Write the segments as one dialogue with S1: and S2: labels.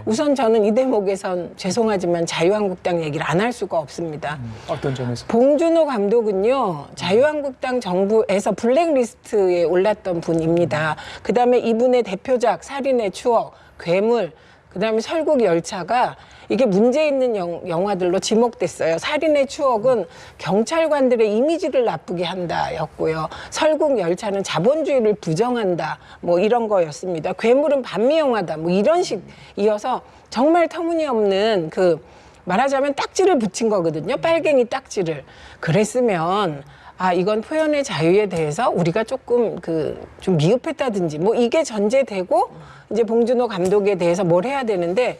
S1: 우선 저는 이 대목에선 죄송하지만 자유한국당 얘기를 안 할 수가 없습니다.
S2: 어떤 점에서?
S1: 봉준호 감독은요, 자유한국당 정부에서 블랙리스트에 올랐던 분입니다. 그다음에 이분의 대표작 살인의 추억, 괴물, 그다음에 설국열차가 이게 문제 있는 영화들로 지목됐어요. 살인의 추억은 경찰관들의 이미지를 나쁘게 한다였고요. 설국열차는 자본주의를 부정한다, 뭐 이런 거였습니다. 괴물은 반미 영화다, 뭐 이런 식이어서 정말 터무니없는 말하자면 딱지를 붙인 거거든요. 빨갱이 딱지를. 그랬으면 이건 표현의 자유에 대해서 우리가 조금 좀 미흡했다든지 뭐 이게 전제되고 이제 봉준호 감독에 대해서 뭘 해야 되는데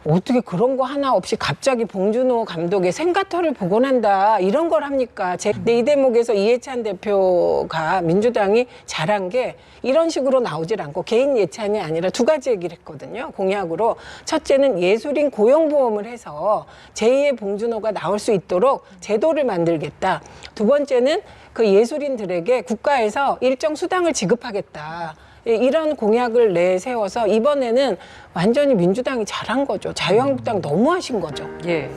S1: 어떻게 그런 거 하나 없이 갑자기 봉준호 감독의 생가터를 복원한다 이런 걸 합니까? 근데 이 대목에서 이해찬 대표가 민주당이 잘한 게 이런 식으로 나오질 않고 개인 예찬이 아니라 두 가지 얘기를 했거든요. 공약으로. 첫째는 예술인 고용보험을 해서 제2의 봉준호가 나올 수 있도록 제도를 만들겠다. 두 번째는 그 예술인들에게 국가에서 일정 수당을 지급하겠다. 이런 공약을 내세워서 이번에는 완전히 민주당이 잘한 거죠. 자유한국당 너무하신 거죠.
S3: 예.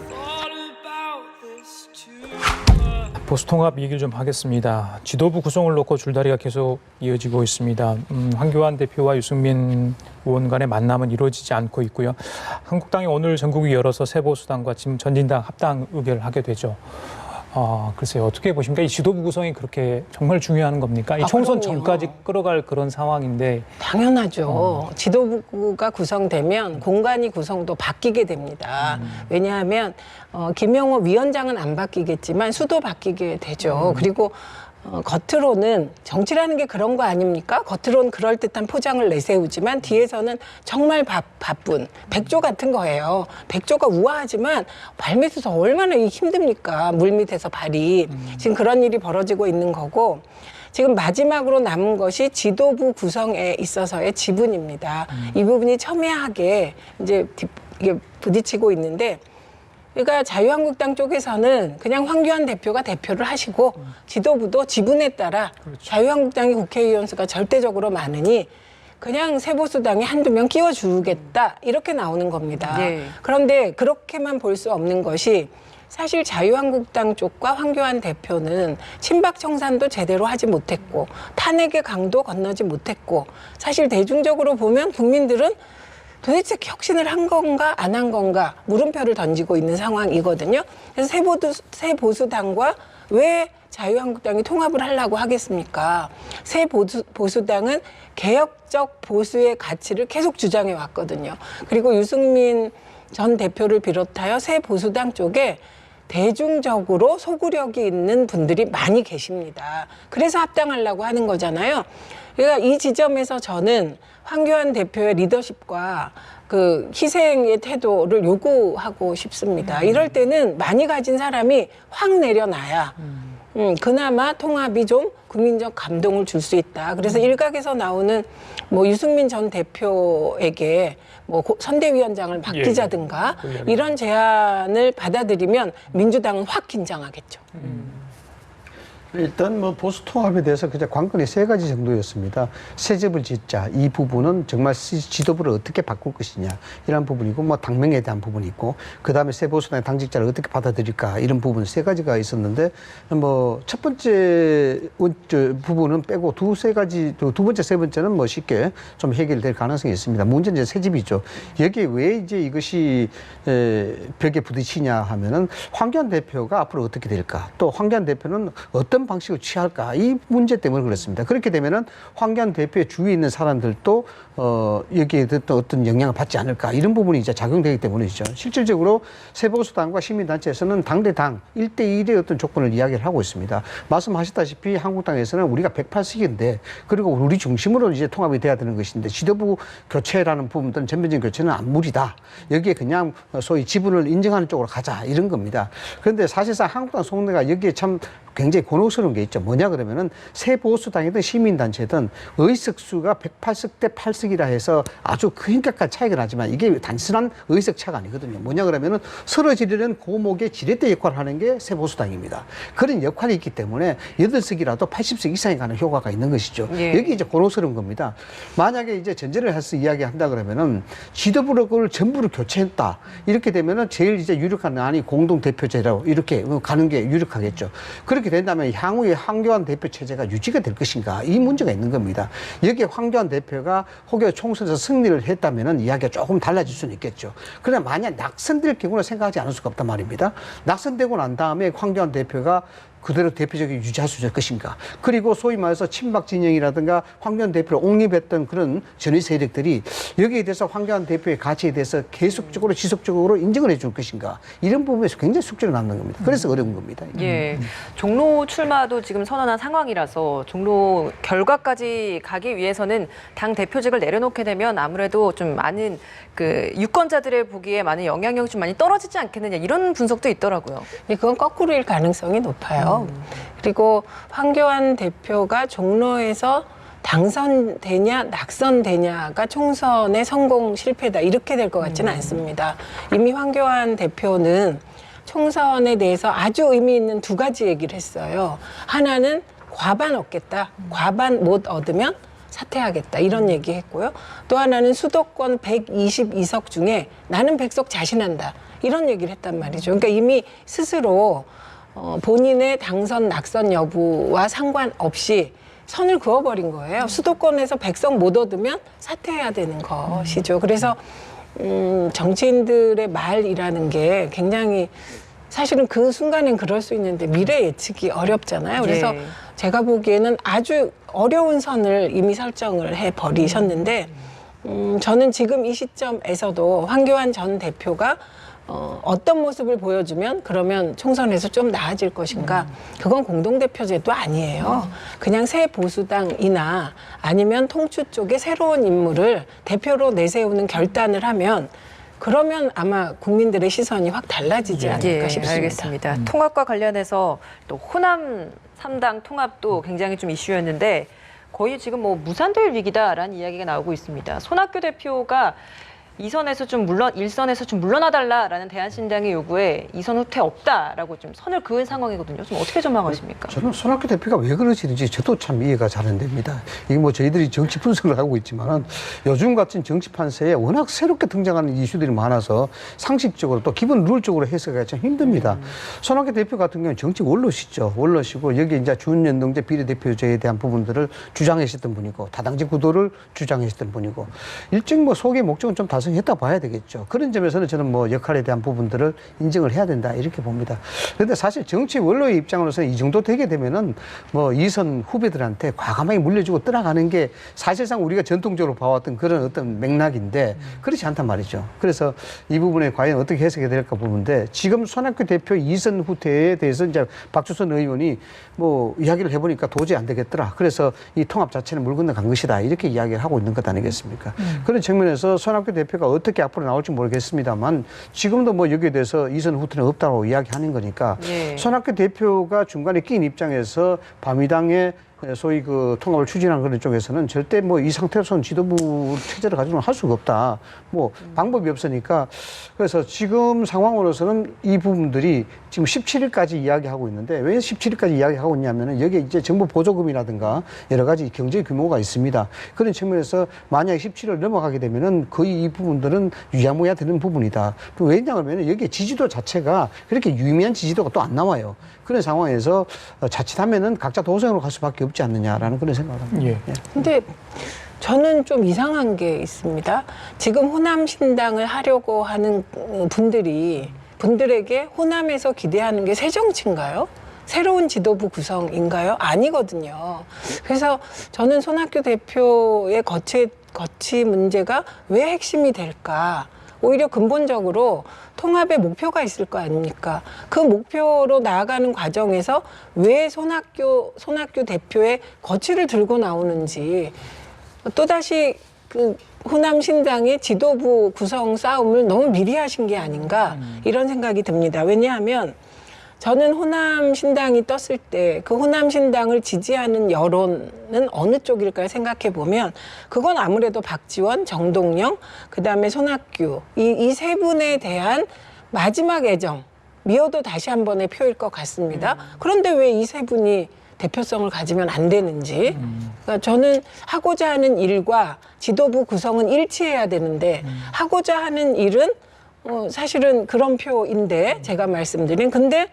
S2: 보수통합 얘기를 좀 하겠습니다. 지도부 구성을 놓고 줄다리가 계속 이어지고 있습니다. 황교안 대표와 유승민 의원 간의 만남은 이루어지지 않고 있고요. 한국당이 오늘 전국이 열어서 새보수당과 지금 전진당 합당 의결을 하게 되죠. 글쎄요. 어떻게 보십니까? 이 지도부 구성이 그렇게 정말 중요한 겁니까? 이 총선
S1: 그럼요.
S2: 전까지 끌어갈 그런 상황인데.
S1: 당연하죠. 지도부가 구성되면 공간이 구성도 바뀌게 됩니다. 왜냐하면 김영호 위원장은 안 바뀌겠지만 수도 바뀌게 되죠. 그리고 겉으로는 정치라는 게 그런 거 아닙니까? 겉으로는 그럴듯한 포장을 내세우지만 뒤에서는 정말 바쁜 백조 같은 거예요. 백조가 우아하지만 발밑에서 얼마나 힘듭니까? 물밑에서 발이. 지금 그런 일이 벌어지고 있는 거고 지금 마지막으로 남은 것이 지도부 구성에 있어서의 지분입니다. 이 부분이 첨예하게 이제 이게 부딪히고 있는데 그러니까 자유한국당 쪽에서는 그냥 황교안 대표가 대표를 하시고 지도부도 지분에 따라 그렇죠. 자유한국당이 국회의원 수가 절대적으로 많으니 그냥 새보수당에 한두 명 끼워주겠다 이렇게 나오는 겁니다.
S3: 네.
S1: 그런데 그렇게만 볼 수 없는 것이 사실 자유한국당 쪽과 황교안 대표는 친박 청산도 제대로 하지 못했고 탄핵의 강도 건너지 못했고 사실 대중적으로 보면 국민들은 도대체 혁신을 한 건가 안 한 건가 물음표를 던지고 있는 상황이거든요. 그래서 새보수당과 왜 자유한국당이 통합을 하려고 하겠습니까? 새보수당은 개혁적 보수의 가치를 계속 주장해 왔거든요. 그리고 유승민 전 대표를 비롯하여 새보수당 쪽에 대중적으로 소구력이 있는 분들이 많이 계십니다. 그래서 합당하려고 하는 거잖아요. 그러니까 이 지점에서 저는 황교안 대표의 리더십과 희생의 태도를 요구하고 싶습니다. 이럴 때는 많이 가진 사람이 확 내려놔야 그나마 통합이 좀 국민적 감동을 줄 수 있다. 그래서 일각에서 나오는 유승민 전 대표에게 선대위원장을 맡기자든가 이런 제안을 받아들이면 민주당은 확 긴장하겠죠.
S4: 일단 보수 통합에 대해서 그냥 관건이 세 가지 정도였습니다. 새 집을 짓자. 이 부분은 정말 지도부를 어떻게 바꿀 것이냐 이런 부분이고 당명에 대한 부분이 있고 그다음에 새 보수당의 당직자를 어떻게 받아들일까 이런 부분 세 가지가 있었는데 첫 번째 부분은 빼고 두 번째 세 번째는 쉽게 좀 해결될 가능성이 있습니다. 문제는 이제 새 집이죠. 여기에 왜 이제 이것이 벽에 부딪히냐 하면은 황교안 대표가 앞으로 어떻게 될까 또 황교안 대표는 어떤 방식을 취할까 이 문제 때문에 그렇습니다. 그렇게 되면은 황교안 대표의 주위에 있는 사람들도 여기에 어떤 영향을 받지 않을까 이런 부분이 이제 작용되기 때문이죠. 실질적으로 새보수당과 시민단체에서는 당대당 1대1의 어떤 조건을 이야기를 하고 있습니다. 말씀하셨다시피 한국당에서는 우리가 108석인데 그리고 우리 중심으로 이제 통합이 돼야 되는 것인데 지도부 교체라는 부분들은 전면적인 교체는 무리다. 여기에 그냥 소위 지분을 인정하는 쪽으로 가자 이런 겁니다. 그런데 사실상 한국당 속내가 여기에 참 굉장히 곤혹스러운 곤혹스러운 게 있죠. 뭐냐 그러면은 새 보수당이든 시민단체든 의석수가 108석 대 8석이라 해서 아주 심각한 차이가 나지만 이게 단순한 의석 차가 아니거든요. 뭐냐 그러면은 서로 지르는 고목의 지렛대 역할을 하는 게 새 보수당입니다. 그런 역할이 있기 때문에 8석이라도 80석 이상이 가는 효과가 있는 것이죠.
S3: 예.
S4: 여기 이제 곤혹스러운 겁니다. 만약에 이제 전제를 해서 이야기한다 그러면은 지도부를 전부를 교체했다. 이렇게 되면은 제일 이제 유력한 안이 공동대표제라고 이렇게 가는 게 유력하겠죠. 그렇게 된다면 향후에 황교안 대표 체제가 유지가 될 것인가 이 문제가 있는 겁니다. 여기에 황교안 대표가 혹여 총선에서 승리를 했다면은 이야기가 조금 달라질 수는 있겠죠. 그러나 만약 낙선될 경우는 생각하지 않을 수가 없단 말입니다. 낙선되고 난 다음에 황교안 대표가 그대로 대표적인 유지할 수 있을 것인가. 그리고 소위 말해서 친박 진영이라든가 황교안 대표를 옹립했던 그런 전위 세력들이 여기에 대해서 황교안 대표의 가치에 대해서 계속적으로 지속적으로 인정을 해줄 것인가. 이런 부분에서 굉장히 숙제가 남는 겁니다. 그래서 어려운 겁니다.
S3: 예, 종로 출마도 지금 선언한 상황이라서 종로 결과까지 가기 위해서는 당 대표직을 내려놓게 되면 아무래도 좀 많은 그 유권자들의 보기에 많은 영향력이 좀 많이 떨어지지 않겠느냐 이런 분석도 있더라고요.
S1: 그건 거꾸로일 가능성이 높아요. 그리고 황교안 대표가 종로에서 당선되냐 낙선되냐가 총선의 성공 실패다 이렇게 될 것 같지는 않습니다. 이미 황교안 대표는 총선에 대해서 아주 의미 있는 두 가지 얘기를 했어요. 하나는 과반 얻겠다. 과반 못 얻으면 사퇴하겠다. 이런 얘기했고요. 또 하나는 수도권 122석 중에 나는 100석 자신한다. 이런 얘기를 했단 말이죠. 그러니까 이미 스스로 본인의 당선 낙선 여부와 상관없이 선을 그어버린 거예요. 수도권에서 100석 못 얻으면 사퇴해야 되는 것이죠. 그래서 정치인들의 말이라는 게 굉장히 사실은 그 순간엔 그럴 수 있는데 미래 예측이 어렵잖아요. 그래서
S3: 예.
S1: 제가 보기에는 아주 어려운 선을 이미 설정을 해버리셨는데 저는 지금 이 시점에서도 황교안 전 대표가 어떤 모습을 보여주면 그러면 총선에서 좀 나아질 것인가. 그건 공동대표제도 아니에요. 그냥 새 보수당이나 아니면 통추 쪽에 새로운 인물을 대표로 내세우는 결단을 하면 그러면 아마 국민들의 시선이 확 달라지지 않을까 싶습니다.
S3: 알겠습니다. 통합과 관련해서 또 호남 3당 통합도 굉장히 좀 이슈였는데 거의 지금 뭐 무산될 위기다라는 이야기가 나오고 있습니다. 손학규 대표가 일선에서 좀 물러나달라라는 대한신당의 요구에 이선 후퇴 없다라고 좀 선을 그은 상황이거든요. 좀 어떻게 전망하십니까?
S4: 저는 손학규 대표가 왜 그러시는지 저도 참 이해가 잘 안 됩니다. 이게 뭐 저희들이 정치 분석을 하고 있지만 요즘 같은 정치 판세에 워낙 새롭게 등장하는 이슈들이 많아서 상식적으로 또 기본 룰적으로 해석하기가 참 힘듭니다. 손학규 대표 같은 경우는 정치 원로시죠. 원로시고 여기 이제 준연동제 비례대표제에 대한 부분들을 주장하셨던 분이고 다당제 구도를 주장하셨던 분이고 일정 뭐 속의 목적은 좀 달성했다 봐야 되겠죠. 그런 점에서는 저는 뭐 역할에 대한 부분들을 인정을 해야 된다 이렇게 봅니다. 그런데 사실 정치 원로의 입장으로서는 이 정도 되게 되면은 뭐 이선 후배들한테 과감하게 물려주고 떠나가는 게 사실상 우리가 전통적으로 봐왔던 그런 어떤 맥락인데 그렇지 않단 말이죠. 그래서 이 부분에 과연 어떻게 해석이 될까 보는데 지금 손학규 대표 이선 후퇴에 대해서 이제 박주선 의원이 뭐 이야기를 해보니까 도저히 안 되겠더라. 그래서 이 통합 자체는 물 건너간 것이다. 이렇게 이야기를 하고 있는 것 아니겠습니까? 그런 측면에서 손학규 대표가 어떻게 앞으로 나올지 모르겠습니다만 지금도 뭐 여기에 대해서 이선 후퇴는 없다고 이야기하는 거니까
S3: 예.
S4: 손학규 대표가 중간에 낀 입장에서 바미당의 소위 그 통합을 추진하는 그런 쪽에서는 절대 뭐 이 상태로서는 지도부 체제를 가지고는 할 수가 없다. 뭐 방법이 없으니까 그래서 지금 상황으로서는 이 부분들이 지금 17일까지 이야기하고 있는데 왜 17일까지 이야기하고 있냐면은 여기에 이제 정부 보조금이라든가 여러 가지 경제 규모가 있습니다. 그런 측면에서 만약에 17일 넘어가게 되면은 거의 이 부분들은 유야무야 되는 부분이다. 왜냐하면 여기에 지지도 자체가 그렇게 유의미한 지지도가 또 안 나와요. 그런 상황에서 자칫하면은 각자 도생으로 갈 수밖에 없지 않느냐라는 그런 생각을 합니다.
S2: 예.
S1: 근데 저는 좀 이상한 게 있습니다. 지금 호남 신당을 하려고 하는 분들에게 호남에서 기대하는 게 새 정치인가요? 새로운 지도부 구성인가요? 아니거든요. 그래서 저는 손학규 대표의 거취 문제가 왜 핵심이 될까? 오히려 근본적으로 통합의 목표가 있을 거 아닙니까? 그 목표로 나아가는 과정에서 왜 손학규 대표의 거취를 들고 나오는지 또다시 그 호남 신당의 지도부 구성 싸움을 너무 미리 하신 게 아닌가 이런 생각이 듭니다. 왜냐하면 저는 호남 신당이 떴을 때 그 호남 신당을 지지하는 여론은 어느 쪽일까 생각해 보면 그건 아무래도 박지원, 정동영, 그다음에 손학규 이 세 분에 대한 마지막 애정, 미워도 다시 한 번의 표일 것 같습니다. 그런데 왜 이 세 분이 대표성을 가지면 안 되는지. 그러니까 저는 하고자 하는 일과 지도부 구성은 일치해야 되는데 하고자 하는 일은 사실은 그런 표인데 제가 말씀드린 근데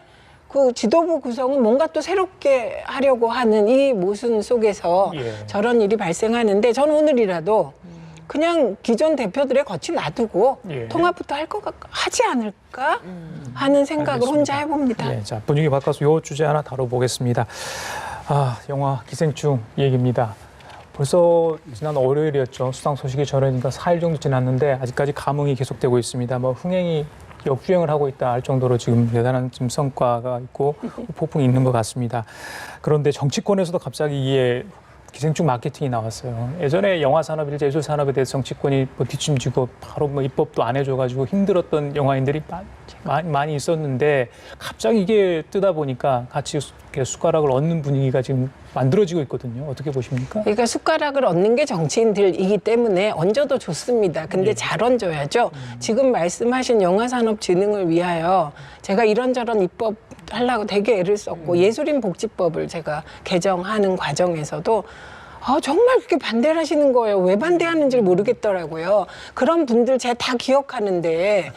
S1: 그 지도부 구성은 뭔가 또 새롭게 하려고 하는 이 모순 속에서 저런 일이 발생하는데 전 오늘이라도 그냥 기존 대표들의 덫을 놔두고 통합부터 하지 않을까 하는 생각을
S2: 알겠습니다.
S1: 혼자 해봅니다.
S2: 예, 자, 분위기 바꿔서 요 주제 하나 다뤄보겠습니다. 영화 기생충 얘기입니다. 벌써 지난 월요일이었죠. 수상 소식이 전해지니까 4일 정도 지났는데 아직까지 감흥이 계속되고 있습니다. 뭐 흥행이 역주행을 하고 있다 할 정도로 지금 대단한 지금 성과가 있고 폭풍이 있는 것 같습니다. 그런데 정치권에서도 갑자기 이에 기생충 마케팅이 나왔어요. 예전에 영화 산업이나 예술 산업에 대해서 정치권이 뭐 뒷짐지고 바로 뭐 입법도 안 해줘가지고 힘들었던 영화인들이 많이 있었는데 갑자기 이게 뜨다 보니까 같이 이렇게 숟가락을 얹는 분위기가 지금 만들어지고 있거든요. 어떻게 보십니까?
S1: 그러니까 숟가락을 얹는 게 정치인들이기 때문에 얹어도 좋습니다. 근데 잘 얹어야죠. 지금 말씀하신 영화산업진흥을 위하여 제가 이런저런 입법 하려고 되게 애를 썼고 예술인복지법을 제가 개정하는 과정에서도 정말 그렇게 반대를 하시는 거예요. 왜 반대하는지 모르겠더라고요. 그런 분들 제가 다 기억하는데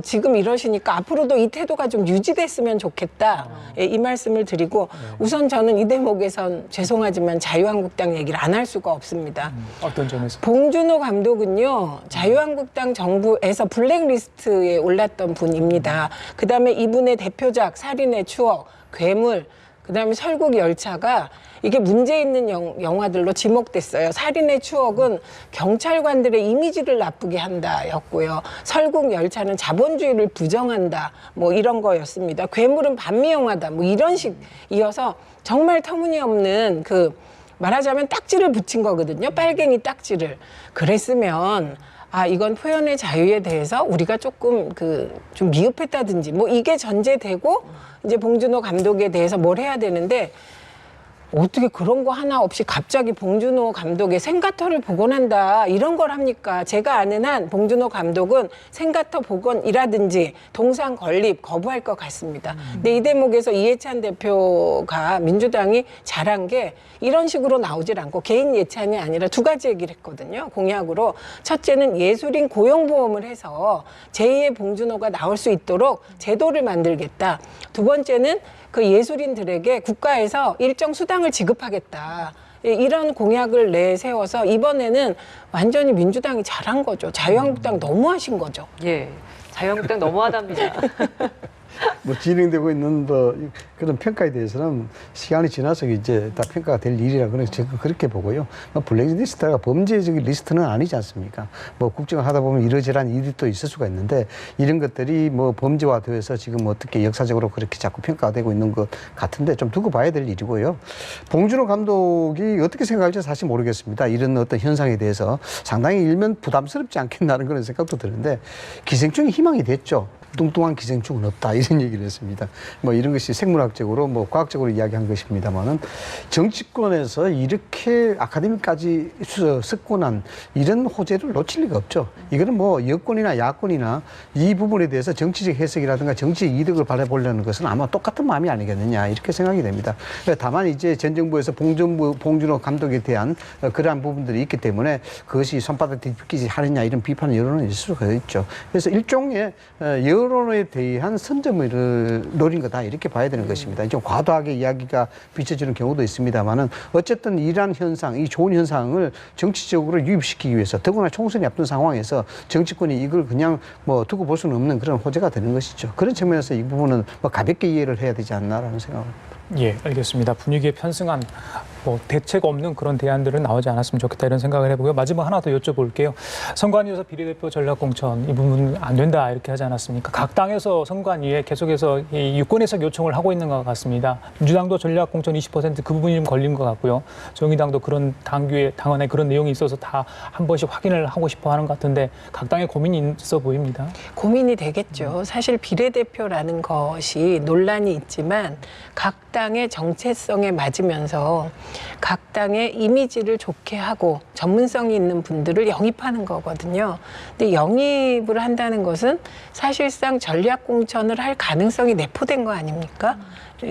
S1: 지금 이러시니까 앞으로도 이 태도가 좀 유지됐으면 좋겠다. 이 말씀을 드리고 우선 저는 이 대목에선 죄송하지만 자유한국당 얘기를 안 할 수가 없습니다.
S2: 어떤 점에서?
S1: 봉준호 감독은요. 자유한국당 정부에서 블랙리스트에 올랐던 분입니다. 그다음에 이분의 대표작 살인의 추억, 괴물, 그다음에 설국열차가 이게 문제 있는 영화들로 지목됐어요. 살인의 추억은 경찰관들의 이미지를 나쁘게 한다였고요. 설국열차는 자본주의를 부정한다. 뭐 이런 거였습니다. 괴물은 반미 영화다. 뭐 이런 식이어서 정말 터무니없는 말하자면 딱지를 붙인 거거든요. 빨갱이 딱지를. 그랬으면 이건 표현의 자유에 대해서 우리가 조금 좀 미흡했다든지 뭐 이게 전제되고 이제 봉준호 감독에 대해서 뭘 해야 되는데 어떻게 그런 거 하나 없이 갑자기 봉준호 감독의 생가터를 복원한다 이런 걸 합니까? 제가 아는 한 봉준호 감독은 생가터 복원이라든지 동상 건립 거부할 것 같습니다. 근데 이 대목에서 이해찬 대표가 민주당이 잘한 게 이런 식으로 나오질 않고 개인 예찬이 아니라 두 가지 얘기를 했거든요. 공약으로. 첫째는 예술인 고용보험을 해서 제2의 봉준호가 나올 수 있도록 제도를 만들겠다. 두 번째는 그 예술인들에게 국가에서 일정 수당을 지급하겠다. 이런 공약을 내세워서 이번에는 완전히 민주당이 잘한 거죠. 자유한국당 너무하신 거죠.
S3: 예, 자유한국당 너무하답니다.
S4: 뭐 진행되고 있는 그런 평가에 대해서는 시간이 지나서 이제 다 평가가 될 일이라 그래서 제가 그렇게 보고요. 블랙리스트가 범죄적인 리스트는 아니지 않습니까? 뭐 국정을 하다 보면 이러저러한 일이 또 있을 수가 있는데 이런 것들이 뭐 범죄화되어서 지금 어떻게 역사적으로 그렇게 자꾸 평가가 되고 있는 것 같은데 좀 두고 봐야 될 일이고요. 봉준호 감독이 어떻게 생각할지 사실 모르겠습니다. 이런 어떤 현상에 대해서 상당히 일면 부담스럽지 않겠나는 그런 생각도 드는데 기생충이 희망이 됐죠. 뚱뚱한 기생충은 없다 이런 얘기를 했습니다. 뭐 이런 것이 생물학적으로 뭐 과학적으로 이야기한 것입니다만은 정치권에서 이렇게 아카데미까지 습권한 이런 호재를 놓칠 리가 없죠. 이거는 뭐 여권이나 야권이나 이 부분에 대해서 정치적 해석이라든가 정치적 이득을 바라보려는 것은 아마 똑같은 마음이 아니겠느냐 이렇게 생각이 됩니다. 다만 이제 전 정부에서 봉준호 감독에 대한 그러한 부분들이 있기 때문에 그것이 손바닥 뒤집기지 하느냐 이런 비판 여론은 있을 수가 있죠. 그래서 일종의 여론에 대한 선점을 노린 거다 이렇게 봐야 되는 것입니다. 좀 과도하게 이야기가 비춰지는 경우도 있습니다만은 어쨌든 이러한 현상, 이 좋은 현상을 정치적으로 유입시키기 위해서 더구나 총선이 앞둔 상황에서 정치권이 이걸 그냥 뭐 두고 볼 수는 없는 그런 호재가 되는 것이죠. 그런 측면에서 이 부분은 뭐 가볍게 이해를 해야 되지 않나라는 생각입니다.
S2: 예, 알겠습니다. 분위기에 편승한 뭐 대책 없는 그런 대안들은 나오지 않았으면 좋겠다 이런 생각을 해보고요. 마지막 하나 더 여쭤볼게요. 선관위에서 비례대표 전략공천 이 부분 안 된다 이렇게 하지 않았습니까? 각 당에서 선관위에 계속해서 이 유권 해석 요청을 하고 있는 것 같습니다. 민주당도 전략공천 20%그 부분이 좀 걸린 것 같고요. 정의당도 그런 당원의 그런 내용이 있어서 다 한 번씩 확인을 하고 싶어 하는 것 같은데 각 당의 고민이 있어 보입니다.
S1: 고민이 되겠죠. 사실 비례대표라는 것이 논란이 있지만 각 당의 정체성에 맞으면서 각 당의 이미지를 좋게 하고 전문성이 있는 분들을 영입하는 거거든요. 근데 영입을 한다는 것은 사실상 전략공천을 할 가능성이 내포된 거 아닙니까?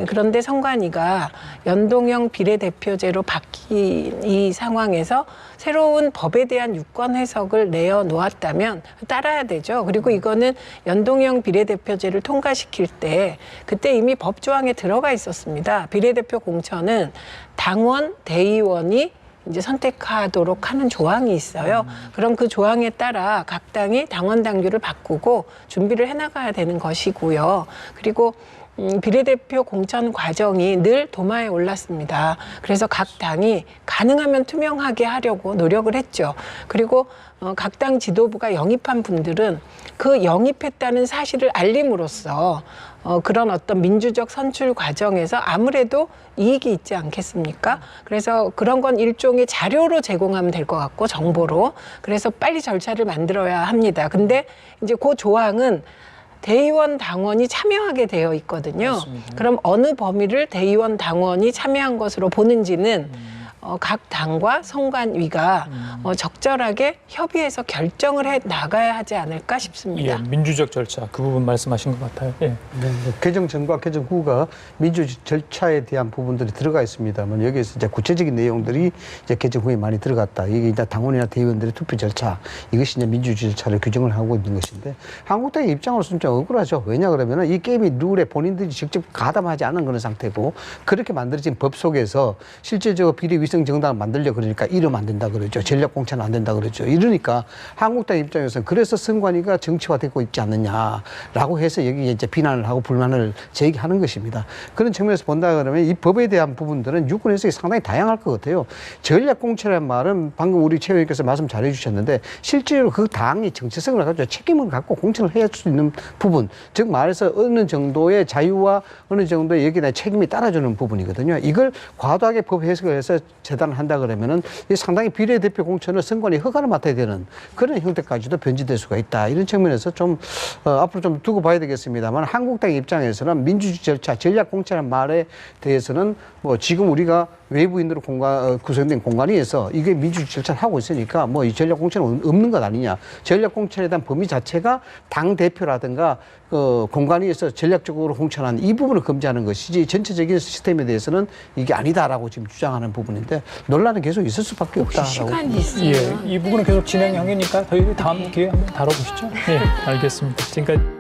S1: 그런데 선관위가 연동형 비례대표제로 바뀐 이 상황에서 새로운 법에 대한 유권 해석을 내어놓았다면 따라야 되죠. 그리고 이거는 연동형 비례대표제를 통과시킬 때 그때 이미 법조항에 들어가 있었습니다. 비례대표 공천은 당원, 대의원이 이제 선택하도록 하는 조항이 있어요. 그럼 그 조항에 따라 각 당이 당원 당규를 바꾸고 준비를 해나가야 되는 것이고요. 그리고 비례대표 공천 과정이 늘 도마에 올랐습니다. 그래서 각 당이 가능하면 투명하게 하려고 노력을 했죠. 그리고 각 당 지도부가 영입한 분들은 그 영입했다는 사실을 알림으로써 그런 어떤 민주적 선출 과정에서 아무래도 이익이 있지 않겠습니까? 그래서 그런 건 일종의 자료로 제공하면 될 것 같고 정보로. 그래서 빨리 절차를 만들어야 합니다. 근데 이제 그 조항은 대의원 당원이 참여하게 되어 있거든요.
S2: 맞습니다.
S1: 그럼 어느 범위를 대의원 당원이 참여한 것으로 보는지는 각 당과 선관위가 적절하게 협의해서 결정을 해 나가야 하지 않을까 싶습니다.
S2: 예, 민주적 절차 그 부분 말씀하신 것 같아요. 예.
S4: 네, 개정 전과 개정 후가 민주 절차에 대한 부분들이 들어가 있습니다만 여기에서 이제 구체적인 내용들이 이제 개정 후에 많이 들어갔다. 이게 이제 당원이나 대의원들의 투표 절차 이것이 이제 민주 절차를 규정을 하고 있는 것인데 한국당의 입장으로서는 좀 억울하죠. 왜냐 그러면은 이 게임이 룰에 본인들이 직접 가담하지 않은 그런 상태고 그렇게 만들어진 법 속에서 실제적으로 비례 위성 정당을 만들려 그러니까 이러면 안 된다 그러죠. 전략 공천은 안 된다 그러죠. 이러니까 한국당 입장에서는 그래서 선관위가 정치화되고 있지 않느냐라고 해서 여기에 이제 비난을 하고 불만을 제기하는 것입니다. 그런 측면에서 본다 그러면 이 법에 대한 부분들은 유권 해석이 상당히 다양할 것 같아요. 전략 공천이라는 말은 방금 우리 최 의원께서 말씀 잘해 주셨는데 실제로 그 당이 정체성을 가지고 책임을 갖고 공천을 해야 할 수 있는 부분, 즉 말해서 어느 정도의 자유와 어느 정도의 여기에 대한 책임이 따라주는 부분이거든요. 이걸 과도하게 법 해석을 해서 재단을 한다 그러면은 상당히 비례대표 공천을 선관위 허가를 맡아야 되는 그런 형태까지도 변질될 수가 있다. 이런 측면에서 좀 앞으로 좀 두고 봐야 되겠습니다만 한국당 입장에서는 민주주의 절차, 전략 공천이라는 말에 대해서는 뭐 지금 우리가 외부인으로 구성된 공간에서 이게 민주주의 절차를 하고 있으니까 뭐 이 전략 공천은 없는 것 아니냐. 전략 공천에 대한 범위 자체가 당 대표라든가 공간위에서 전략적으로 공천한 이 부분을 금지하는 것이지 전체적인 시스템에 대해서는 이게 아니다라고 지금 주장하는 부분인데 논란은 계속 있을 수밖에 없다라고.
S1: 시간이 있어요.
S2: 예, 이 부분은 계속 진행 형이니까 저희 다음 기회에 한번 다뤄보시죠. 예, 알겠습니다. 지금까지